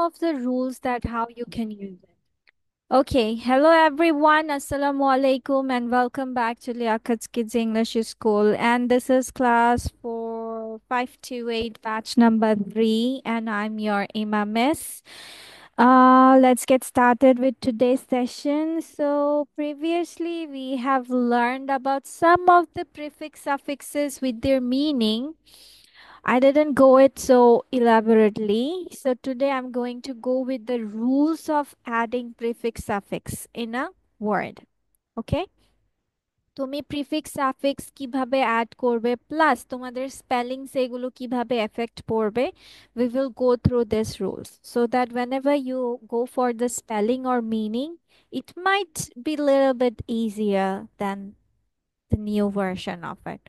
of the rules that how you can use it. Okay, hello everyone. Assalamu alaikum and welcome back to Liakat's Kids English School. And this is class for 528 batch number 3 and I'm your Imam Miss. Let's get started with today's session. So previously we have learned about some of the prefix suffixes with their meaning. I didn't go it so elaborately. So today I'm going to go with the rules of adding prefix suffix in a word. Okay? তুমি prefix suffix কিভাবে add করবে plus তোমাদের spellings এগুলো কিভাবে effect পড়বে we will go through these rules so that whenever you go for the spelling or meaning it might be a little bit easier than the new version of it.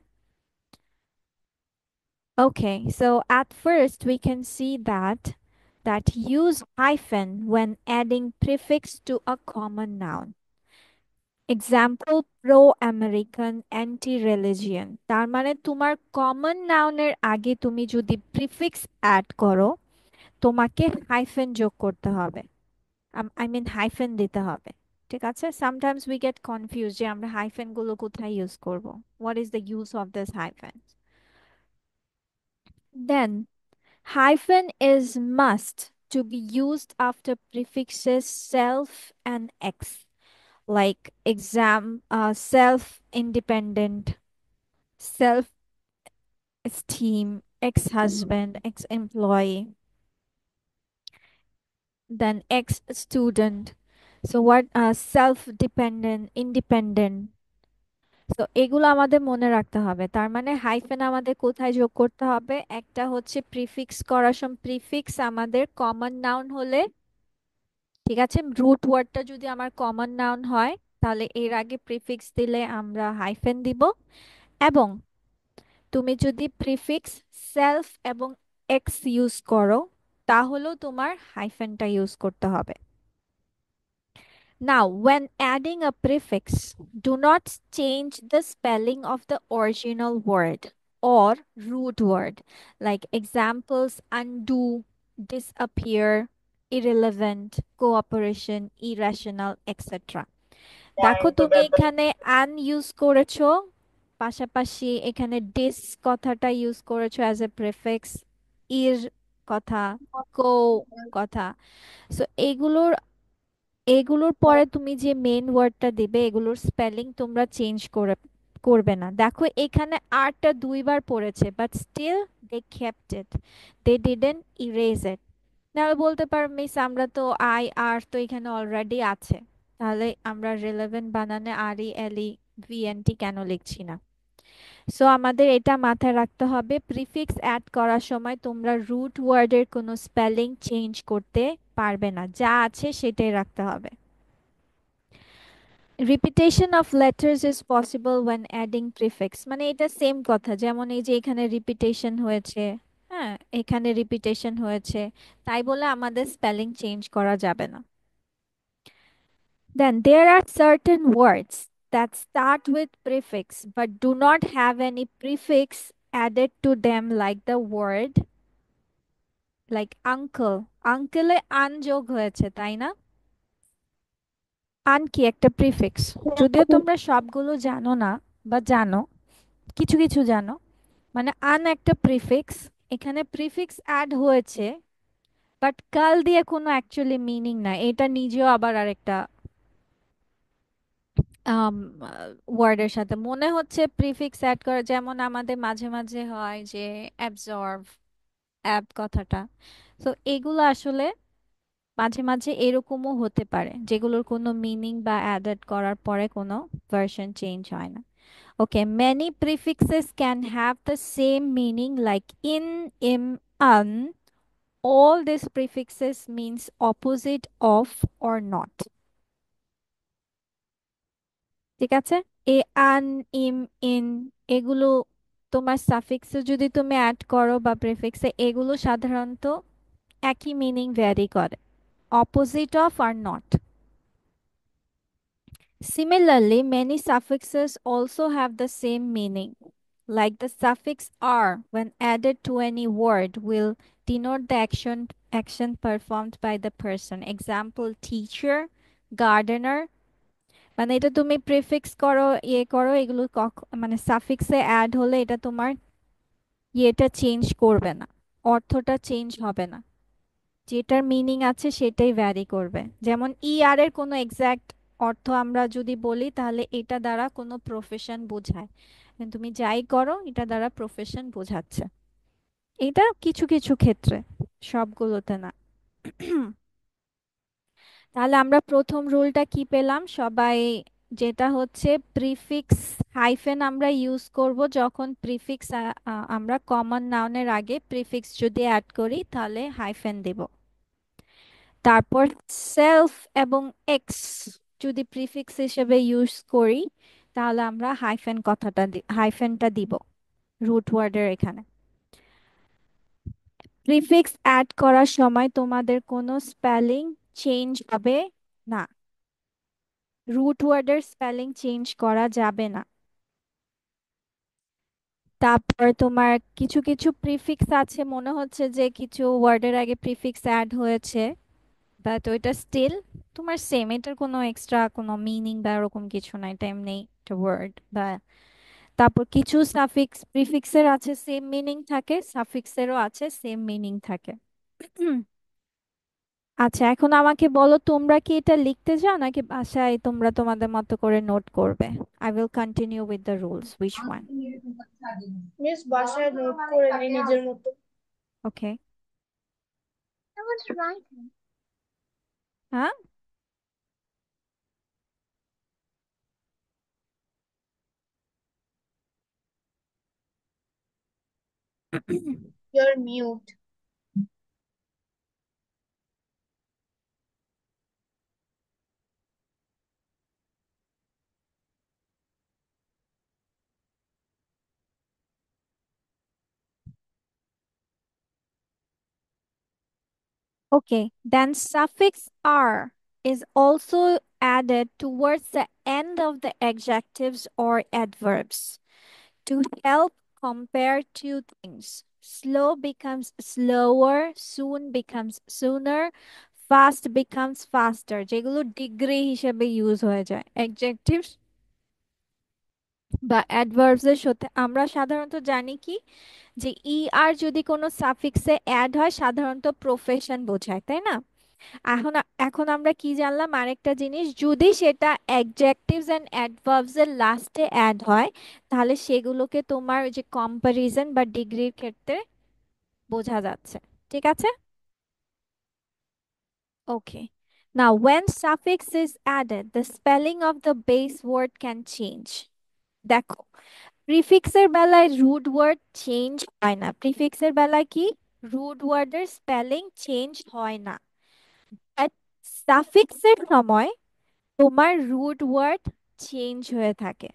Okay, so at first we can see that use hyphen when adding prefix to a common noun. Example pro-American, anti-religion. তার মানে তোমার common নাউনের আগে তুমি যদি prefix add করো তোমাকে hyphen যোগ করতে হবে। আই মিন হাইফেন দিতে হবে। ঠিক আছে? Sometimes we get confused যে আমরা হাইফেন গুলো কোথায় ইউজ করব। What is the use of this hyphen? Then hyphen is must to be used after prefixes self and ex, like self independent, self esteem, ex husband, ex employee, then ex student. So, what self dependent, independent. তো এগুলো আমাদের মনে রাখতে হবে তার মানে hyphen আমাদের কোথায় যোগ করতে হবে একটা হচ্ছে প্রিফিক্স করার সময় প্রিফিক্স আমাদের কমন নাউন হলে ঠিক আছে রুট ওয়ার্ডটা যদি আমার কমন নাউন হয় তাহলে এর আগে প্রিফিক্স দিলে আমরা হাইফেন দিব এবং তুমি যদি প্রিফিক্স সেলফ এবং এক্স ইউজ করো তাহলেও তোমার হাইফেনটা ইউজ করতে হবে। Now, when adding a prefix, do not change the spelling of the original word or root word. Like examples undo, disappear, irrelevant, cooperation, irrational, etc. দেখো তুমি এখানে আন ইউজ করেছো পাশাপাশি এখানে ডিস কথাটা ইউজ করেছো অ্যাজ এ প্রিফিক্স ইর কথা কো কথা সো এইগুলোর এগুলোর পরে তুমি যে মেন ওয়ার্ডটা দিবে এগুলোর স্পেলিং তোমরা চেঞ্জ করবে না দেখো এখানে আরটা দুইবার পড়েছে but still they kept it they didn't erase it নাহলে বলতে পারো মিস আমরা তো আই আর তো এখানে অলরেডি আছে তাহলে আমরা রিলেভেন্ট বানানে আর ই এল ই ভিএনটি কেন লিখছি না সো আমাদের এটা মাথায় রাখতে হবে প্রিফিক্স অ্যাড করার সময় তোমরা রুট ওয়ার্ডের কোনো স্পেলিং চেঞ্জ করতে পারবে না যা আছে সেটাই রাখতে হবে repetition of letters is possible when adding prefix মানে এটা সেম কথা যেমন এই যে এখানে রিপিটেশন হয়েছে হ্যাঁ এখানে রিপিটেশন হয়েছে তাই বলে আমাদের স্পেলিং চেঞ্জ করা যাবে না then there are certain words that start with prefix but do not have any prefix added to them like the word like uncle uncle এ আন যোগ হয়েছে তাই না আন কি একটা প্রিফিক্স যদিও তোমরা সবগুলো জানো না বা জানো কিছু কিছু জানো মানে আন একটা প্রিফিক্স এখানে প্রিফিক্স অ্যাড হয়েছে বাট কাল দিয়ে কোনো অ্যাকচুয়ালি মিনিং না এটা নিজেও আবার আরেকটা ওয়ার্ডের সাথে মনে হচ্ছে প্রিফিক্স অ্যাড করা যেমন আমাদের মাঝে মাঝে হয় যে অ্যাবজর্ভ অ্যাব কথাটা তো এগুলো আসলে মাঝে মাঝে এরকমও হতে পারে যেগুলোর কোনো মিনিং বা অ্যাডেড করার পরে কোনো ভার্সন চেঞ্জ হয় না Okay, many prefixes can have the same meaning like in, im, an. All these prefixes means opposite of or not. ঠিক আছে? এ আন, ইম, ইন এগুলো তোমার সাফিক্সে যদি তুমি অ্যাড করো বা প্রিফিক্সে এগুলো সাধারণত একই মিনিং ভ্যারি করে opposite of are not Similarly, many suffixes also have the same meaning. like the suffix r when added to any word will denote the action performed by the person. Example, teacher, gardener। মানে এটা তুমি prefix করো, ইয়ে করো, এগুলো মানে সাফিক্সে add হলে এটা তোমার ইয়েটা চেঞ্জ করবে না, অর্থটা চেঞ্জ হবে না, যেটার মিনিং আছে সেটাই ভ্যারি করবে। যেমন ই আর এর কোনো এক্সাক্ট অর্থ আমরা যদি বলি তাহলে এটা দ্বারা কোনো প্রফেশন বোঝায়, কিন্তু তুমি যাই করো এটা দ্বারা প্রফেশন বোঝাচ্ছে। এটা কিছু কিছু ক্ষেত্রে, সবগুলোতে না। তাহলে আমরা প্রথম রুলটা কি পেলাম সবাই, যেটা হচ্ছে প্রিফিক্স হাইফেন আমরা ইউজ করব যখন প্রিফিক্স আমরা কমন নাউনের আগে প্রিফিক্স যদি অ্যাড করি তাহলে হাইফেন দেব। তারপর সেলফ এবং এক্স যদি প্রিফিক্স হিসেবে ইউজ করি তাহলে আমরা হাইফেনটা দিব রুট ওয়ার্ডের এখানে। প্রিফিক্স অ্যাড করার সময় তোমাদের কোনো স্পেলিং চেঞ্জ হবে না, রুট ওয়ার্ডের স্পেলিং চেঞ্জ করা যাবে না। তারপর তোমার কিছু কিছু প্রিফিক্স আছে, মনে হচ্ছে যে কিছু ওয়ার্ডের আগে প্রিফিক্স অ্যাড হয়েছে, বাট ওইটা স্টিল তোমার সেম, এটার কোনো এক্সট্রা কোনো মিনিং বা এরকম কিছু নাই, এটা এমনি একটা ওয়ার্ড বা। তারপর কিছু সাফিক্স প্রিফিক্সের আছে সেম মিনিং থাকে, সাফিক্সেরও আছে সেম মিনিং থাকে। আচ্ছা, এখন আমাকে বলো তোমরা কি এটা লিখতে চাও নাকি বাসায় তোমরা তোমাদের মতো করে নোট করবে? I will continue with the rules, which one? Miss বাসায় নোট করে নেই নিজের মতো। ওকে। হ্যাঁ। Your mute. Okay, then suffix r is also added towards the end of the adjectives or adverbs to help compare two things. Slow becomes slower, soon becomes sooner, fast becomes faster, যেগুলো degree হিসেবে use হয়ে যায় adjectives বা adverbs এর সাথে। আমরা সাধারণত জানি কি যে ই আর যদি কোনো সাফিক্সে অ্যাড হয় সাধারণত প্রফেশন বোঝায়, তাই না? এখন এখন আমরা কি জানলাম আরেকটা জিনিস, যদি সেটা অ্যাডজেক্টিভস এন্ড অ্যাডভার্বস এর লাস্টে অ্যাড হয় তাহলে সেগুলোকে তোমার ওই যে কম্পারিজন বা ডিগ্রির ক্ষেত্রে বোঝা যাচ্ছে। ঠিক আছে? ওকে। নাও when suffix is added the spelling of the base word can change। দেখো, প্রিফিক্সের বেলায় রুট ওয়ার্ড চেঞ্জ হয় না, প্রিফিক্সের বেলায় কি রুট ওয়ার্ডের স্পেলিং চেঞ্জ হয় না, বাট সাফিক্সের সময় তোমার রুট ওয়ার্ড চেঞ্জ হয়ে থাকে।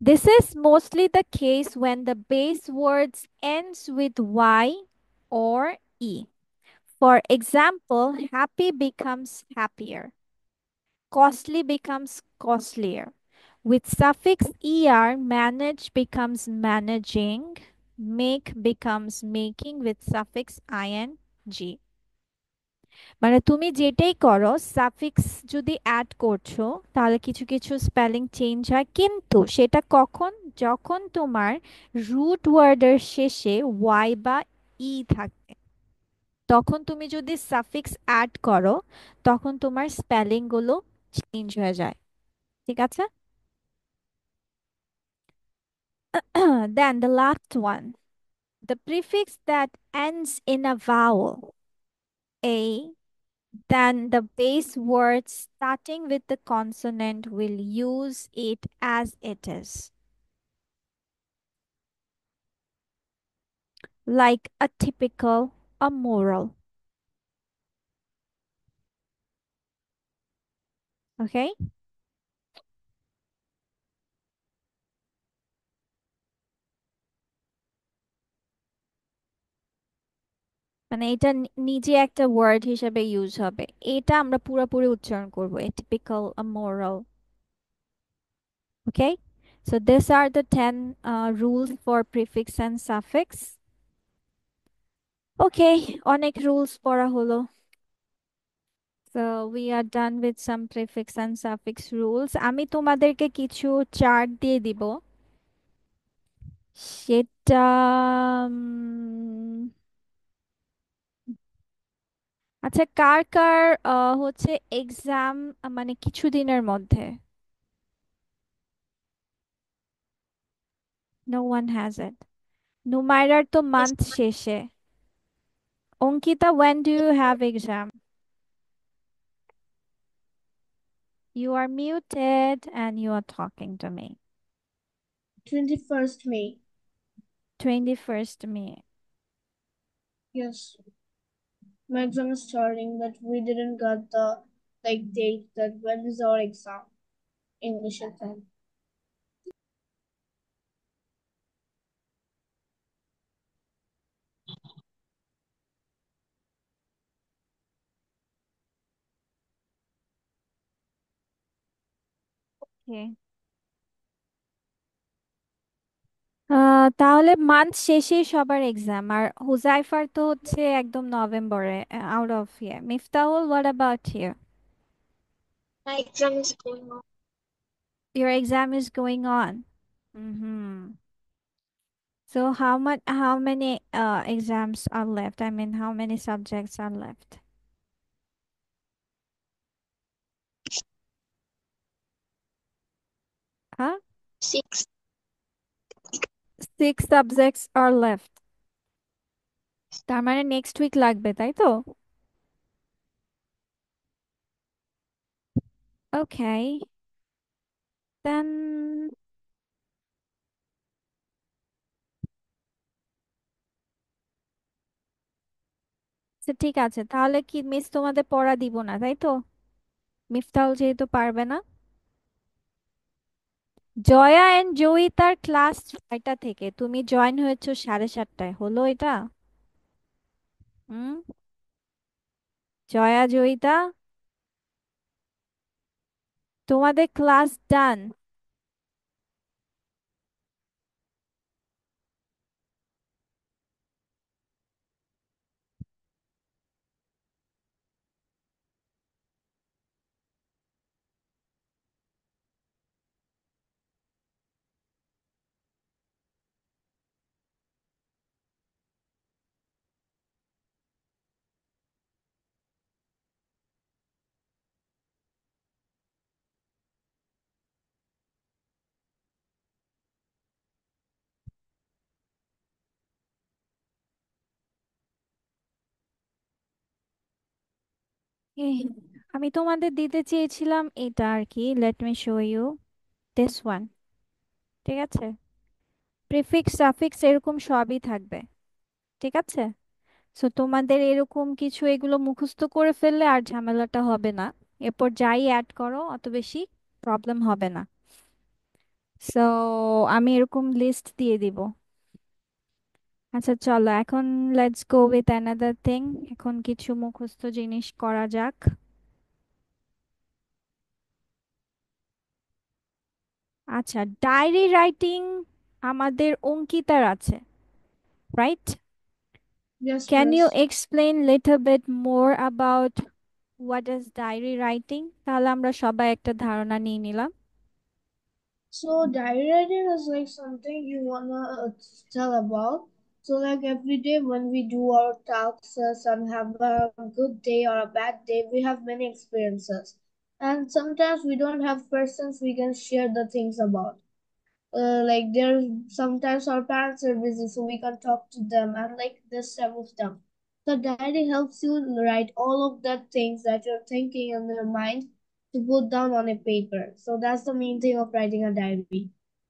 This is mostly the case when the base words ends with y or e. For example, happy becomes happier, costly becomes costlier. With suffix er, manage becomes managing, make becomes making with suffix ing। মানে তুমি যেটাই করো suffix যদি add করছো তাহলে কিছু কিছু spelling change হয়, কিন্তু সেটা কখন, যখন তোমার রুট ওয়ার্ডের শেষে ওয়াই বা ই থাকে, তখন তুমি যদি সাফিক্স অ্যাড করো তখন তোমার স্পেলিং গুলো চেঞ্জ হয়ে যায়। ঠিক আছে? Then the last one, the prefix that ends in a vowel a, then the base word starting with the consonant will use it as it is, like a typical, a moral. Okay? মানে এটা নিজে একটা word হিসেবে use হবে, এটা আমরা পুরোপুরি উচ্চারণ করব, a typical, a moral। Okay? So these are the 10 rules for prefix and suffix. Okay, অনেক rules পড়া হলো। So we are done with some prefix and suffix rules. আমি তোমাদেরকে কিছু চার্ট দিয়ে দিব। সেটা আচ্ছা, কার কার হচ্ছে এক্সাম মানে কিছুদিনের মধ্যে? No one has it. নুমাইরার তো মান্থ শেষে। Ankita, when do you have exam? You are muted and you are talking to me. 21st May. 21st May. Yes. My exam is starting, but we didn't get the like date that when is our exam. English exam. Okay. তাহলে month শেষেই সবার exam, আর হুজাইফার তো হচ্ছে একদম নভেম্বরে, out of year. Miftahul, what about you? My exam is going on. Your exam is going on. Mm-hmm. So how many exams are left? I mean, how many subjects are left? Huh? 6. 6 subjects are left. তার মানে next week লাগবে, তাই তো? Okay. Then ঠিক আছে, তাহলে কি miss তোমাদের পড়া দিব না, তাই তো? মিফতাহুল যেহেতু পারবে না। জয়া এন্ড জয়িতার ক্লাস 6টা থেকে, তুমি জয়েন হয়েছো 7:30টায়, হলো এটা? হুম। জয়া, জয়িতা, তোমাদের ক্লাস ডান? এই, আমি তোমাদের দিতে চেয়েছিলাম এটা আর কি, let me show you this one. ঠিক আছে, প্রিফিক্স সাফিক্স এরকম সবই থাকবে। ঠিক আছে, সো তোমাদের এরকম কিছু এগুলো মুখস্থ করে ফেললে আর ঝামেলাটা হবে না। এরপর যাই অ্যাড করো অত বেশি প্রবলেম হবে না। সো আমি এরকম লিস্ট দিয়ে দিব। আচ্ছা চলো এখন let's go with another thing. এখন কিছু মুখস্থ জিনিস করা যাক। আচ্ছা, ডায়েরি রাইটিং আমাদের অঙ্কিতার আছে, right? Yes, can you miss. Explain little bit more about what is diary writing? তাহলে আমরা সবাই একটা ধারণা নিয়ে নিলাম। So diary writing is like something you wanna tell about. So like every day when we do our tasks and have a good day or a bad day, we have many experiences. And sometimes we don't have persons we can share the things about. Like there sometimes our parents are busy, so we can talk to them and like this type of stuff. The diary helps you write all of the things that you're thinking in your mind to put down on a paper. So that's the main thing of writing a diary.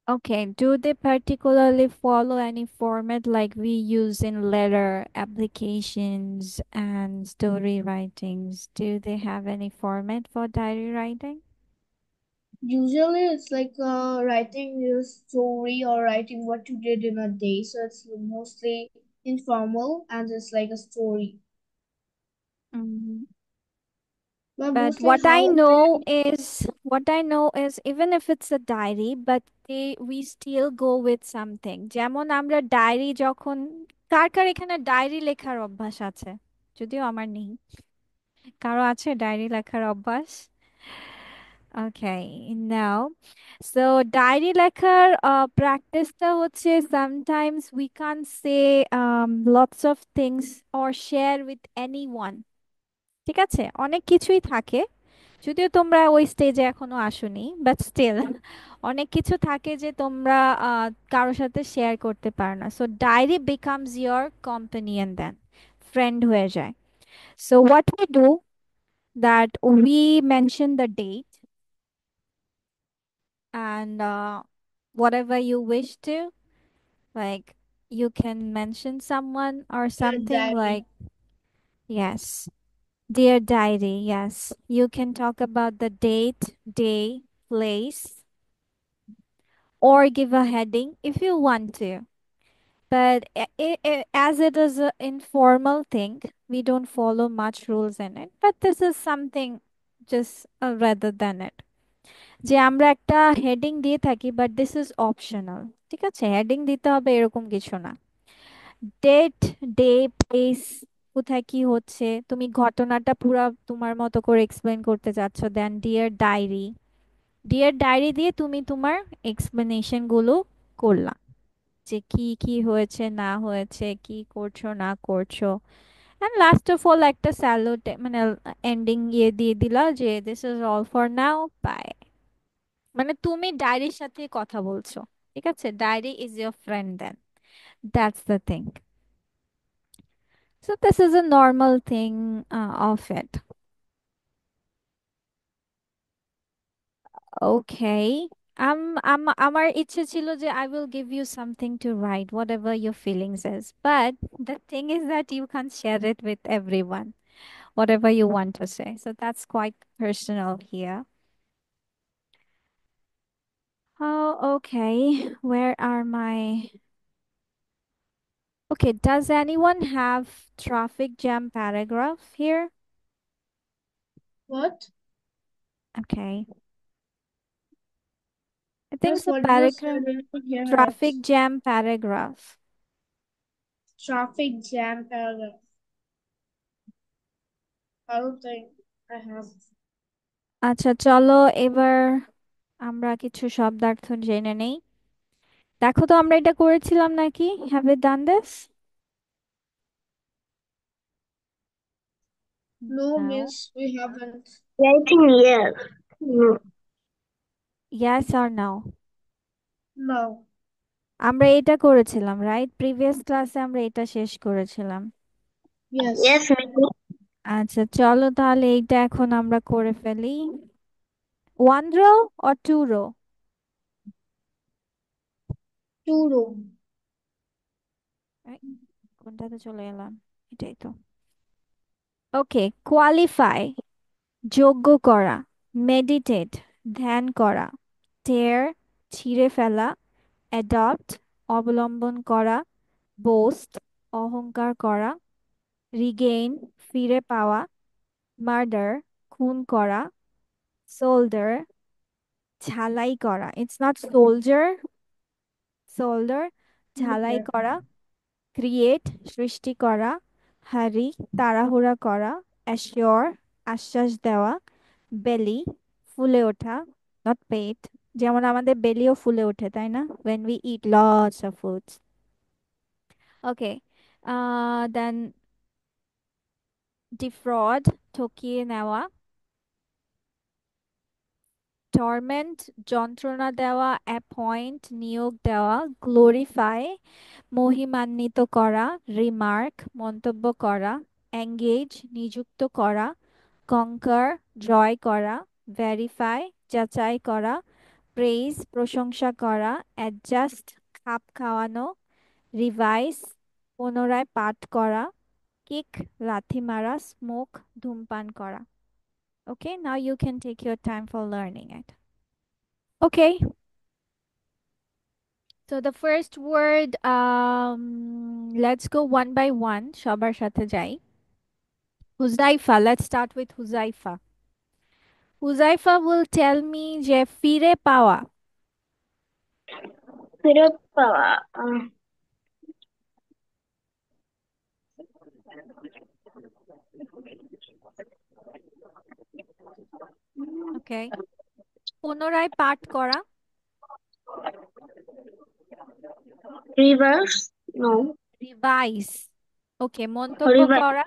Okay, do they particularly follow any format like we use in letter applications and story writings? Do they have any format for diary writing? Usually it's like writing your story or writing what you did in a day. So it's mostly informal and it's like a story. Mm, But mostly how what I know is even if it's a diary, but we still go with something. যেমন আমরা diary যখন কার কার এখানে diary লেখার অভ্যাস আছে? যদিও আমার নেই। কারো আছে ডায়েরি লেখার অভ্যাস? Okay, now, so diary লেখার প্র্যাকটিসটা হচ্ছে sometimes we can't say lots of things or share with anyone. ঠিক আছে? অনেক কিছুই থাকে। যদিও তোমরা ওই স্টেজে এখনো আসোনি, বাট স্টিল অনেক কিছু থাকে যে তোমরা কারোর সাথে শেয়ার করতে পারো না। So diary becomes your companion then, friend হয়ে যায়। So what we do that we mention the date and whatever you wish to, like you can mention someone or your something diary. like, yes, dear diary, yes, you can talk about the date, day, place, or give a heading if you want to. But as it is an informal thing, we don't follow much rules in it. But this is something just rather than it. যে আমরা একটা heading দিয়ে থাকি but this is optional. ঠিক আছে, heading দিতে হবে এরকম কিছু না। ডেট, ডে, প্লেস, কোথায় কি হচ্ছে, তুমি ঘটনাটা পুরো তোমার মতো করে এক্সপ্লেন করতে চাচ্ছ, দেন ডিয়ার ডায়েরি, ডিয়ার ডায়েরি দিয়ে তুমি তোমার এক্সপ্লেনেশন গুলো করলা, যে কি কি হয়েছে না হয়েছে, কি করছো না করছো। অ্যান্ড লাস্ট অফ অল একটা স্যালুট মানে এন্ডিং ইয়ে দিয়ে দিলা যে this is all for now, bye. মানে তুমি ডায়েরির সাথে কথা বলছো। ঠিক আছে, diary is your friend then, that's the thing. So this is a normal thing of it. Okay. আমার ইচ্ছে ছিল যে I will give you something to write, whatever your feelings is. But the thing is that you can't share it with everyone, whatever you want to say. So that's quite personal here. Oh, okay. Where are my... Okay, does anyone have traffic jam paragraph here? What? Okay. I think Just it's a what you said, paragraph. I didn't hear it. Traffic jam paragraph. Traffic jam paragraph. I don't think I have. আচ্ছা চলো এবার আমরা কিছু শব্দার্থ জেনে নেই। দেখো তো আমরা এটা করেছিলাম নাকি? Have we done this? No, No. miss, we haven't. I think yes. No. Yes or no? No. আমরা এটা করেছিলাম, রাইট? প্রিভিয়াস ক্লাসে আমরা এটা শেষ করেছিলাম। Yes. Yes, maybe. আচ্ছা চলো তাহলে এইটা এখন আমরা করে ফেলি। 1 row or 2 row? Two room. এই, কোনটাতে চলে এলাম? এটাই তো। ওকে, কোয়ালিফাই যোগ্য করা, মেডিটেট ধ্যান করা, টের ছিঁড়ে ফেলা, অ্যাডপ্ট অবলম্বন করা, বোস্ট অহংকার করা, রিগেইন ফিরে পাওয়া, মার্ডার খুন করা, সোল্ডার ঝালাই করা, ইটস নট সোলজার, সোল্ডার ঝালাই Okay. করা, ক্রিয়েট সৃষ্টি করা, হারি তাড়াহুড়া করা, অ্যাসিওর আশ্বাস দেওয়া, বেলি ফুলে ওঠা, নট পেট, যেমন আমাদের বেলিও ফুলে ওঠে তাই না, when we eat lots of foods. ওকে, দেন ডিফ্রড ঠকিয়ে নেওয়া, টর্মেন্ট যন্ত্রণা দেওয়া, অ্যাপয়েন্ট নিয়োগ দেওয়া, গ্লোরিফাই মহিমান্বিত করা, রিমার্ক মন্তব্য করা, এঙ্গেজ নিযুক্ত করা, কঙ্কার জয় করা, ভেরিফাই যাচাই করা, প্রেইজ প্রশংসা করা, অ্যাডজাস্ট খাপ খাওয়ানো, রিভাইস পুনরায় পাঠ করা, কিক লাথি মারা, স্মোক ধূমপান করা। Okay, now you can take your time for learning it. Okay, so the first word, let's go one by one. সবার সাথে যাই। Huzaifa, let's start with Huzaifa. Huzaifa will tell me যে ফিরে পাওয়া। ফেরত পাওয়া। ওকে, পুনরায় পাঠ করা। রিভার্স। নো। রিভাইস। ওকে, মন্তব্য রিভার্স। করা।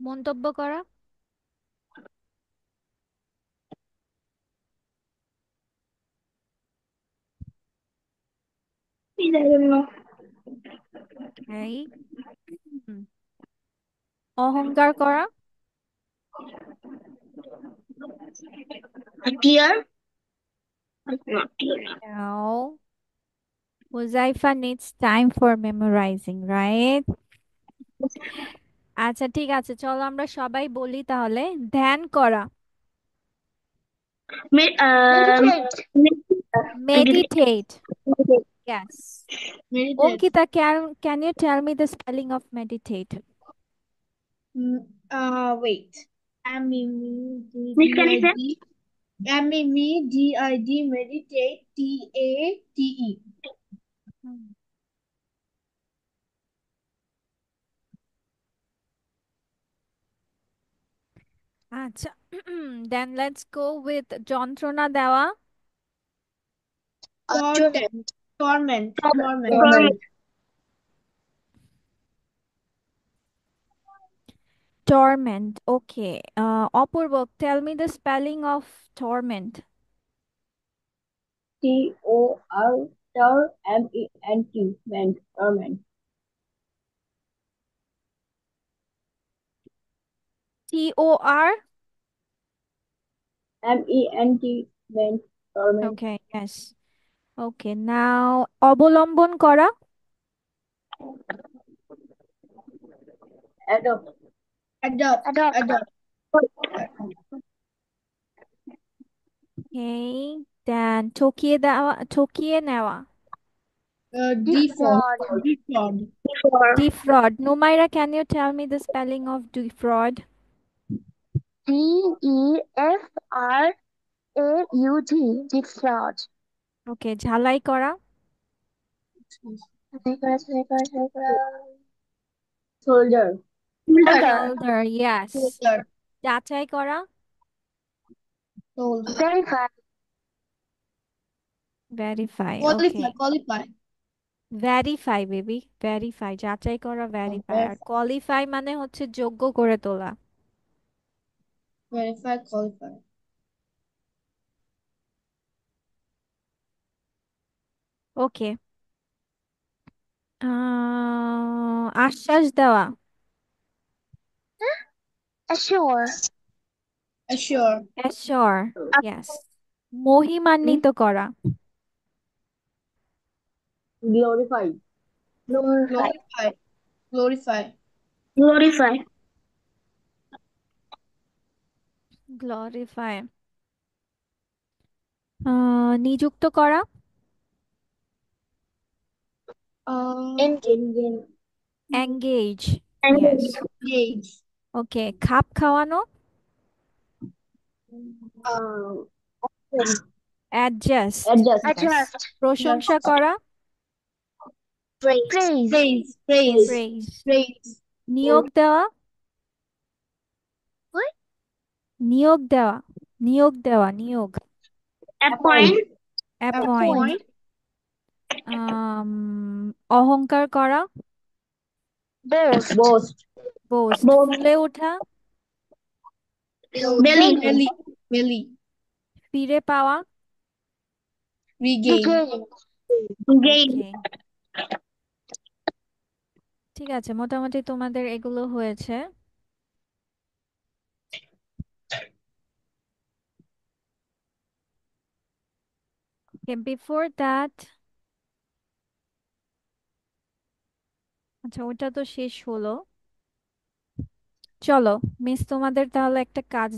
মন্তব্য করা। এই অহংকার করা। টিয়ার। No. Huzaifa needs time for memorizing, right? আচ্ছা ঠিক আছে, চলো আমরা সবাই বলি তাহলে। ধ্যান করা। Meditate. Yes. Meditate. Ankita, can you tell me the spelling of meditate? Wait. Miss, can you say? MEDID. MEDID. Meditate. TATE. Hmm. আচ্ছা, then let's go with যন্ত্রণা দেওয়া। Torment. Torment. Torment. Torment. Torment. Okay. Apurva, tell me the spelling of torment. TORMENT. Torment. Tor. MENT. Torment. Okay, yes. Okay, now অবলম্বন করা। Adopt. Adopt. Adopt. Adopt. Okay, then ঠকিয়ে দেওয়া, ঠকিয়ে নেওয়া। Default. Defraud. Default. Before. Defraud. Numaira, can you tell me the spelling of defraud? DEFRAUD. Defraud. Okay, ঝালাই করা। Soldier. Shoulder, yes. Soldier. যাচাই করা। Told. Verify. Verify, Qualify. okay. Qualify. Verify baby, verify, যাচাই করা, ভেরিফাই। আর qualify মানে হচ্ছে যোগ্য করে তোলা। Verify. Qualify. ওকে, আশ্বাস দেওয়া। Assure. Assure. Assure, yes. মহিমান্বিত করা। Glorify. Glorify. Glorify. Glorify. Glorify. Glorify. নিযুক্ত করা। Engage. Engage, yes. Engage. Engage. ওকে, খাপ খাওয়ানো। Adjust, Adjust. Adjust. প্রশংসা করা। Praise. Praise. Praise. Praise. Praise. নিয়োগ দেওয়া। What? নিয়োগ দেওয়া, নিয়োগ দেওয়া, নিয়োগ। Appoint. অ্যাপয়েন্ট। Appoint. অহংকার করা। Boast. Boast. Boast, Boast. ফুলে ওঠা। Belly. Belly. Belly. ফিরে পাওয়া। Regain. Gain. ওকে, ঠিক আছে, মোটামুটি তোমাদের এগুলো হয়েছে। ওকে, বিফোর দ্যাট, আচ্ছা ওটা তো শেষ হলো। চলো মিস, তোমাদের তাহলে একটা কাজ